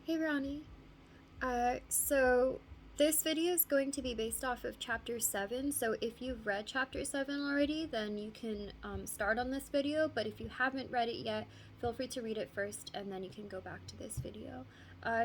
Hey Ronnie. So this video is going to be based off of chapter 7. So if you've read chapter 7 already, then you can start on this video. But if you haven't read it yet, feel free to read it first and then you can go back to this video.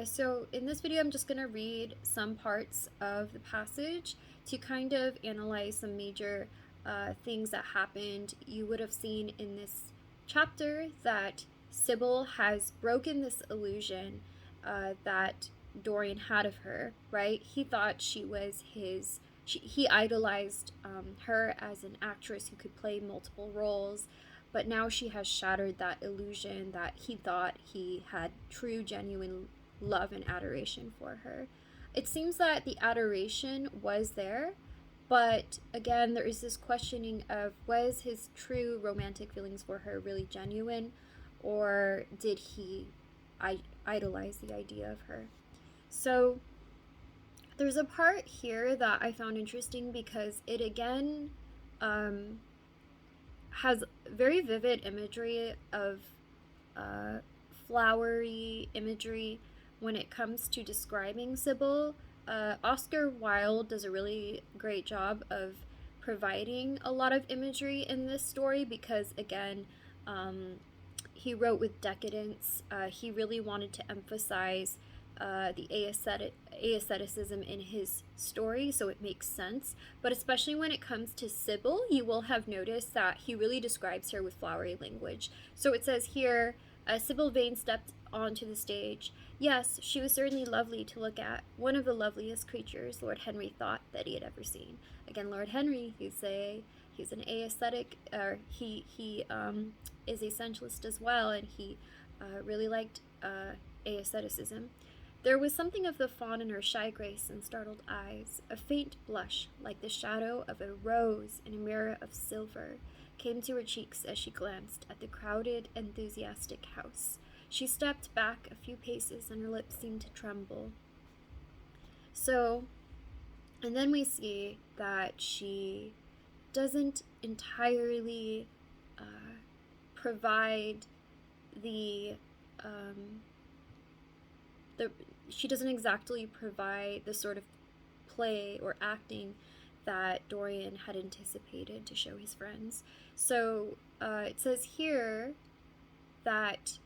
So in this video, I'm just going to read some parts of the passage to kind of analyze some major things that happened. You would have seen in this chapter that Sybil has broken this illusion that Dorian had of her, right? He thought she was he idolized her as an actress who could play multiple roles, but now she has shattered that illusion that he thought he had true, genuine love and adoration for her. It seems that the adoration was there, but again, there is this questioning of was his true romantic feelings for her really genuine, or did he idolize the idea of her? So there's a part here that I found interesting because it again has very vivid imagery of flowery imagery when it comes to describing Sybil. Oscar Wilde does a really great job of providing a lot of imagery in this story because, again, he wrote with decadence. He really wanted to emphasize the aestheticism in his story, so it makes sense. But especially when it comes to Sybil, you will have noticed that he really describes her with flowery language. So it says here, Sybil Vane stepped onto the stage. Yes, she was certainly lovely to look at, one of the loveliest creatures Lord Henry thought that he had ever seen. Again, Lord Henry, he's an aesthetic, or he is a sensualist as well, and he really liked aestheticism. There was something of the fawn in her shy grace and startled eyes. A faint blush, like the shadow of a rose in a mirror of silver, came to her cheeks as she glanced at the crowded, enthusiastic house. She stepped back a few paces and her lips seemed to tremble. So, and then we see that she doesn't entirely provide she doesn't exactly provide the sort of play or acting that Dorian had anticipated to show his friends. So it says here that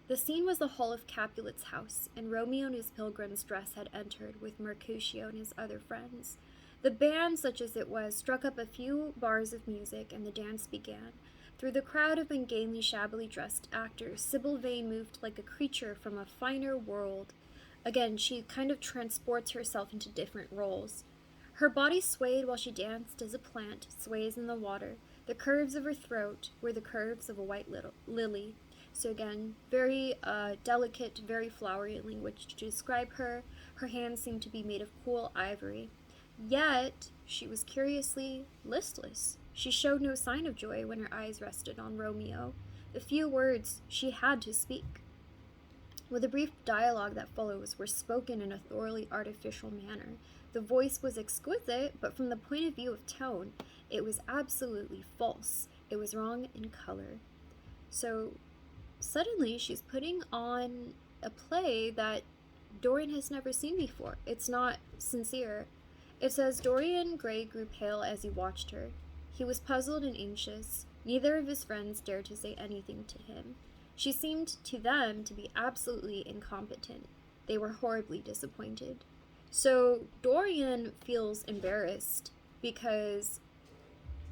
the scene was the hall of Capulet's house, and Romeo in his pilgrim's dress had entered with Mercutio and his other friends. The band, such as it was, struck up a few bars of music, and the dance began. Through the crowd of ungainly, shabbily dressed actors, Sybil Vane moved like a creature from a finer world. Again, she kind of transports herself into different roles. Her body swayed while she danced as a plant sways in the water. The curves of her throat were the curves of a white lily. So again, very delicate, very flowery language to describe her. Her hands seemed to be made of cool ivory. Yet, she was curiously listless. She showed no sign of joy when her eyes rested on Romeo. The few words she had to speak, with the brief dialogue that follows, were spoken in a thoroughly artificial manner. The voice was exquisite, but from the point of view of tone, it was absolutely false. It was wrong in color. So, suddenly, she's putting on a play that Dorian has never seen before. It's not sincere. It says, Dorian Gray grew pale as he watched her. He was puzzled and anxious. Neither of his friends dared to say anything to him. She seemed to them to be absolutely incompetent. They were horribly disappointed. So Dorian feels embarrassed because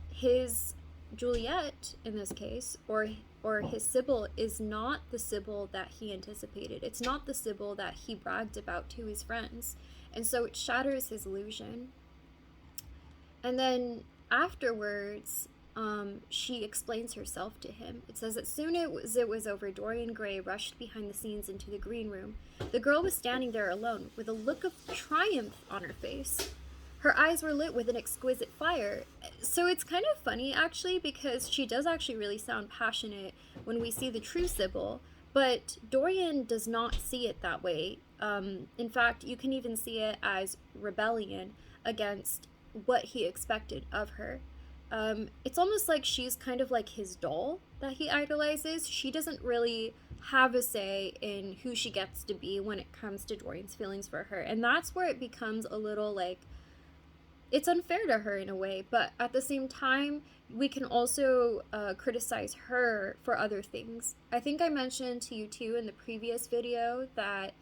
his Juliet, in this case, or his Sybil, is not the Sybil that he anticipated. It's not the Sybil that he bragged about to his friends. And so it shatters his illusion. And then afterwards, she explains herself to him. It says, as soon as it was over, Dorian Gray rushed behind the scenes into the green room. The girl was standing there alone, with a look of triumph on her face. Her eyes were lit with an exquisite fire. So it's kind of funny, actually, because she does actually really sound passionate when we see the true Sybil, but Dorian does not see it that way. In fact, you can even see it as rebellion against what he expected of her. It's almost like she's kind of like his doll that he idolizes. She doesn't really have a say in who she gets to be when it comes to Dorian's feelings for her. And that's where it becomes a little like, it's unfair to her in a way, but at the same time, we can also criticize her for other things. I think I mentioned to you too in the previous video that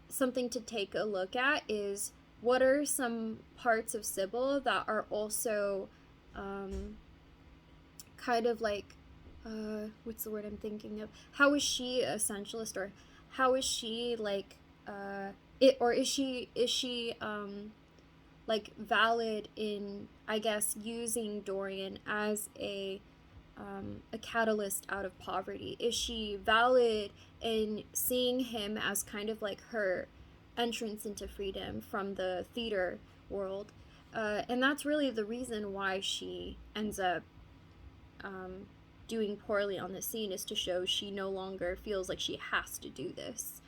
something to take a look at is what are some parts of Sybil that are also kind of like, what's the word I'm thinking of? How is she a essentialist, or how is she like, is she like valid in, I guess, using Dorian as a catalyst out of poverty? Is she valid in seeing him as kind of like her entrance into freedom from the theater world? And that's really the reason why she ends up doing poorly on the scene, is to show she no longer feels like she has to do this.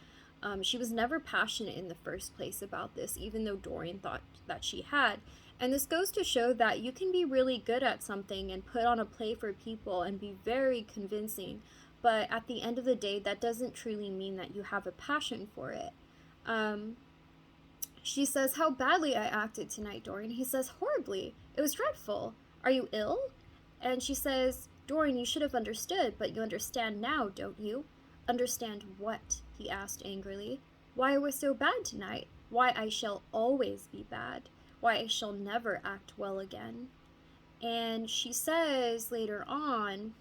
She was never passionate in the first place about this, even though Dorian thought that she had. And this goes to show that you can be really good at something and put on a play for people and be very convincing, but at the end of the day, that doesn't truly mean that you have a passion for it. She says, "How badly I acted tonight, Dorian." He says, "Horribly. It was dreadful. Are you ill?" And she says, "Dorian, you should have understood, but you understand now, don't you?" "Understand what?" he asked angrily. "Why I was so bad tonight. Why I shall always be bad. Why I shall never act well again." And she says later on,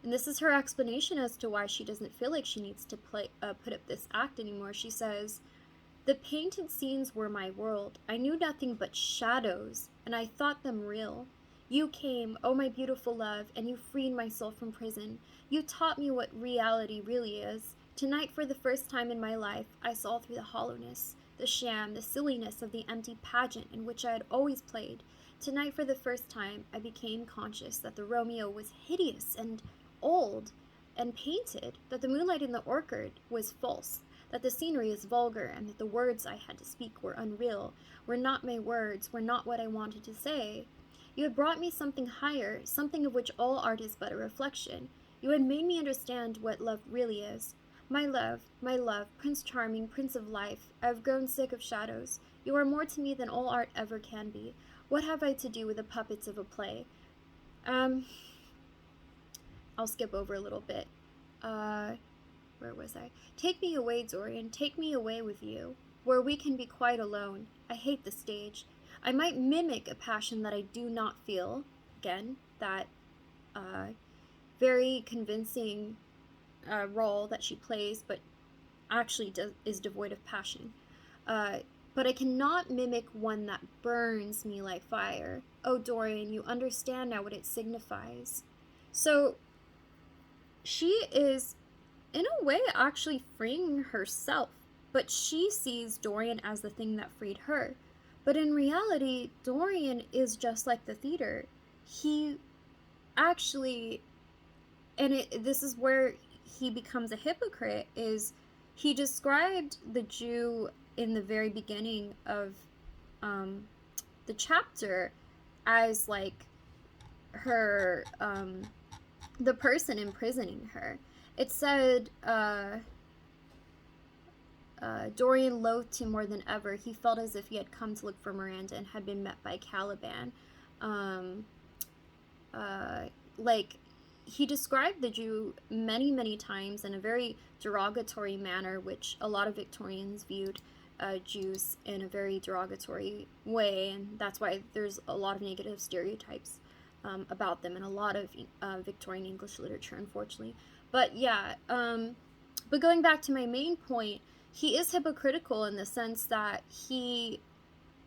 and this is her explanation as to why she doesn't feel like she needs to put up this act anymore. She says, "The painted scenes were my world. I knew nothing but shadows, and I thought them real. You came, oh my beautiful love, and you freed my soul from prison. You taught me what reality really is. Tonight, for the first time in my life, I saw through the hollowness, the sham, the silliness of the empty pageant in which I had always played. Tonight, for the first time, I became conscious that the Romeo was hideous and old and painted, that the moonlight in the orchard was false, that the scenery is vulgar, and that the words I had to speak were unreal, were not my words, were not what I wanted to say. You had brought me something higher, something of which all art is but a reflection. You had made me understand what love really is. My love, Prince Charming, Prince of Life, I have grown sick of shadows. You are more to me than all art ever can be. What have I to do with the puppets of a play?" I'll skip over a little bit. Where was I? "Take me away, Dorian, take me away with you, where we can be quite alone. I hate the stage. I might mimic a passion that I do not feel." Again, that very convincing role that she plays, but actually is devoid of passion. "But I cannot mimic one that burns me like fire. Oh, Dorian, you understand now what it signifies." So she is, in a way, actually freeing herself, but she sees Dorian as the thing that freed her. But in reality, Dorian is just like the theater. He actually, and this is where he becomes a hypocrite, is he described the Jew in the very beginning of the chapter as like her, the person imprisoning her. It said, Dorian loathed him more than ever. He felt as if he had come to look for Miranda and had been met by Caliban. Like, he described the Jew many, many times in a very derogatory manner, which a lot of Victorians viewed Jews in a very derogatory way, and that's why there's a lot of negative stereotypes about them in a lot of Victorian English literature, unfortunately. But yeah, but going back to my main point, he is hypocritical in the sense that he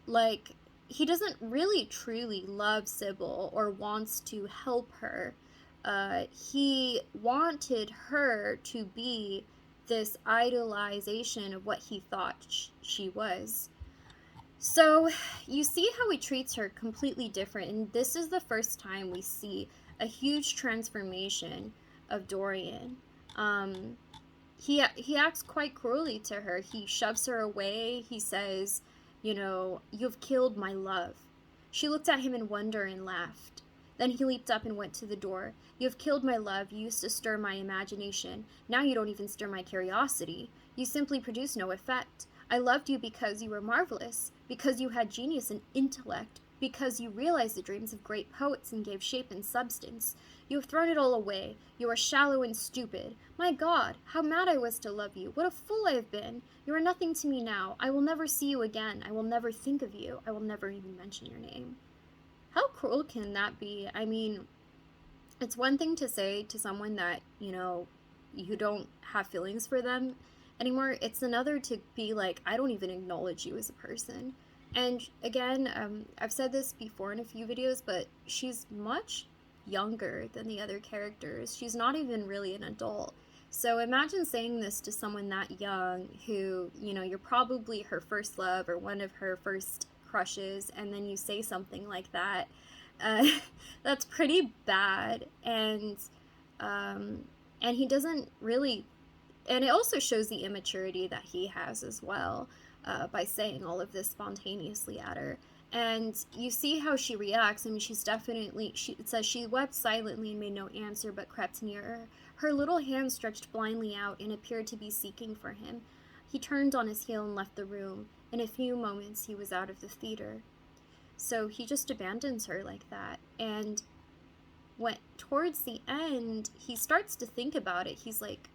doesn't really truly love Sybil or wants to help her. He wanted her to be this idolization of what he thought she was. So you see how he treats her completely different, and this is the first time we see a huge transformation of Dorian. He acts quite cruelly to her. He shoves her away. He says, "You've killed my love." She looked at him in wonder and laughed. Then he leaped up and went to the door. You have killed my love. You used to stir my imagination. Now you don't even stir my curiosity. You simply produce no effect. I loved you because you were marvelous, because you had genius and intellect, because you realized the dreams of great poets and gave shape and substance. You have thrown it all away. You are shallow and stupid. My God, how mad I was to love you. What a fool I have been. You are nothing to me now. I will never see you again. I will never think of you. I will never even mention your name. How cruel can that be? I mean, it's one thing to say to someone that, you don't have feelings for them anymore. It's another to be like, I don't even acknowledge you as a person. And again, I've said this before in a few videos, but she's much younger than the other characters. She's not even really an adult. So imagine saying this to someone that young who, you're probably her first love or one of her first crushes, and then you say something like that. That's pretty bad. And he doesn't really, and it also shows the immaturity that he has as well, by saying all of this spontaneously at her. And you see how she reacts. I mean, it says she wept silently and made no answer, but crept near her. Her little hand stretched blindly out and appeared to be seeking for him. He turned on his heel and left the room. In a few moments, he was out of the theater. So he just abandons her like that. And towards the end, he starts to think about it. He's like,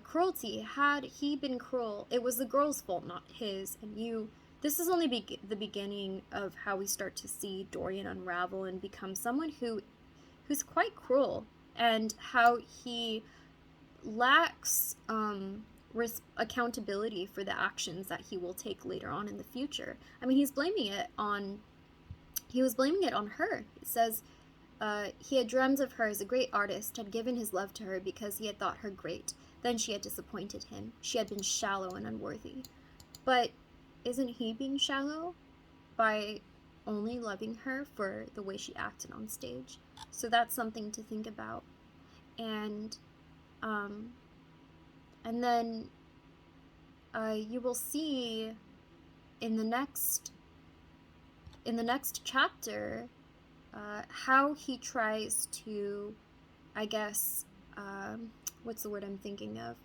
cruelty. Had he been cruel, it was the girl's fault, not his. And this is only the beginning of how we start to see Dorian unravel and become someone who's quite cruel, and how he lacks accountability for the actions that he will take later on in the future. I mean, he was blaming it on her. It says, he had dreamed of her as a great artist, had given his love to her because he had thought her great. Then she had disappointed him. She had been shallow and unworthy. But isn't he being shallow by only loving her for the way she acted on stage? So that's something to think about. And then you will see in the next chapter how he tries to, I guess, what's the word I'm thinking of?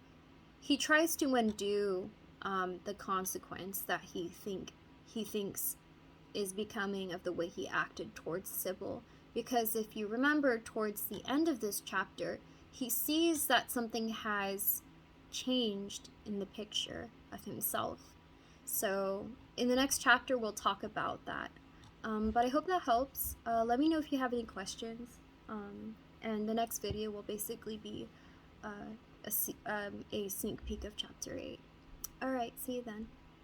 He tries to undo the consequence that he thinks is becoming of the way he acted towards Sybil. Because if you remember, towards the end of this chapter, he sees that something has changed in the picture of himself. So in the next chapter, we'll talk about that. But I hope that helps. Let me know if you have any questions. And the next video will basically be a sneak peek of chapter 8. Alright, see you then.